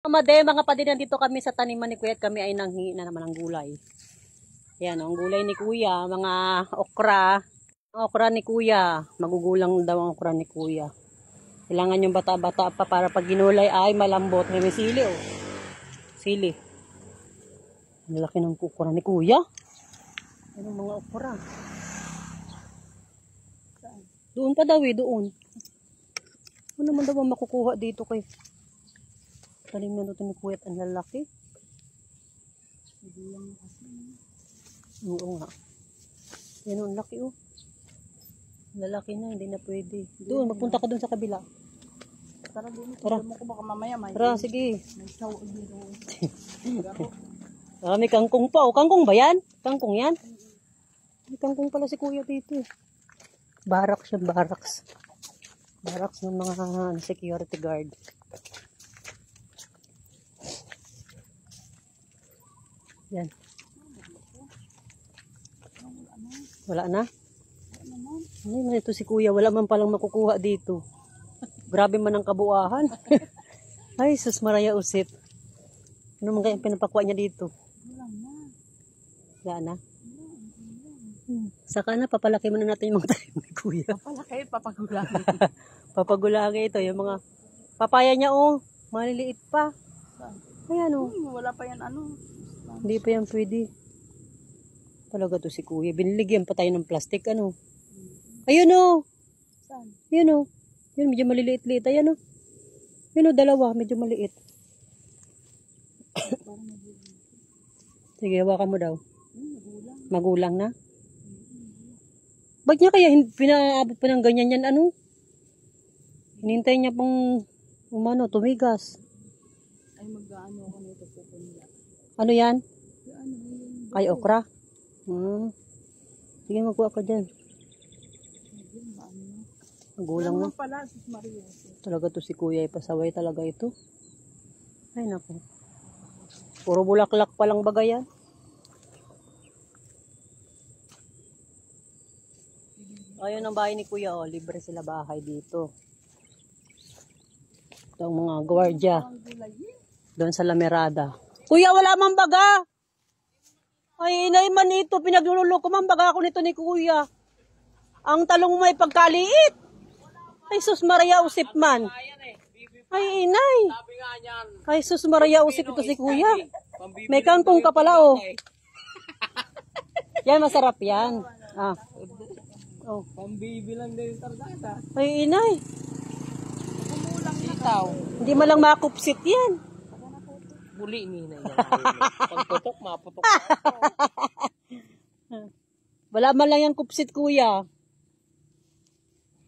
Mga padi, nandito kami sa taniman ni Kuya at kami ay nanghingi na naman ng gulay. Yan, ang gulay ni Kuya, mga okra. Ang okra ni Kuya, magugulang daw ang okra ni Kuya. Kailangan yung bata-bata pa para pag ginulay ay malambot. May sili oh. Sili. Ang laki ng okra ni Kuya. Anong mga okra? Doon pa daw eh, doon. Ano naman daw makukuha dito kay tanim na ito ni Kuya at ang lalaki. Oo nga. Yan ang laki oh. Lalaki na, hindi na pwede. Doon, magpunta ka doon sa kabila. Tara doon, tara. mo ko baka mamaya may. Tara, sige. May tawag dito. May kangkong pa. O, kangkong ba yan? Kangkong yan? May kangkong pala si Kuya dito. Barracks yan, barracks. Barracks ng mga security guard. Yan. Wala na? Ay, man ito si Kuya. Wala man palang makukuha dito. Grabe man ang kabuuan. Ay, sus Maria Usip. Ano man kaya pinapakuha niya dito? Wala na. Saka na, papalaki muna natin yung mga tanim ni Kuya. Papalaki, papagulangin. Papagulangin ito. Yung mga papaya niya, oh. Maliliit pa. Ayan, oh. Wala pa yan, ano. Hindi pa yan pwede. Talaga to si Kuya. Biniligyan pa tayo ng plastic, ano. Ayun, oh. Saan? Ayun, oh. Yun, medyo maliliit-liit. Ayan, oh. Yun, oh, dalawa. Medyo maliit. Sige, hawakan mo daw. Magulang na. Ba't niya kaya pinaabot pa ng ganyan yan, ano? Hinintay niya pang umano, tumigas. Ay, mag-ano ako nito po nila. Ano yan? Ano, Ay, okra. Sige, magkuha ka dyan. Magulang na. Pala, sis Maria. Talaga to si Kuya, ipasaway talaga ito. Ay, naku. Puro bulaklak pa lang bagay yan. Ayun ang bahay ni Kuya, oh. Libre sila bahay dito. Ito ang mga gwardiya. Doon sa Lamerada. Kuya, wala man baga! Ay, inay man ito. Pinagluloko man baga ako nito ni Kuya. Ang talong mo may pagkaliit. Ay, sus Maria Usip man. Ay, inay. Ay, sus Maria Usip ito si Kuya. May kangkong ka pala, oh. Yan, masarap yan. Ah. Oh. Pambibi lang din yung targata. Ay, inay. Kumulang itaw. Hindi man lang makupsit yan. Buli ni na yan. Pagputok, maputok. Wala man lang yung kupsit, Kuya.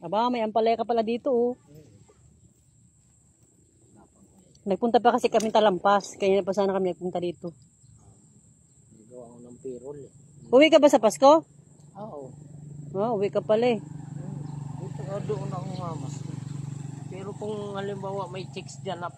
Aba, may ampalaya ka pala dito, oh. Nagpunta pa kasi kami Talampas. Kaya pa sana kami nagpunta dito. Nagawa ko ng pirol. Uwi ka ba sa Pasko? Oo. Oh, uwi ka pala eh. Ito, doon ako mamas. Pero kung halimbawa may chicks dyan na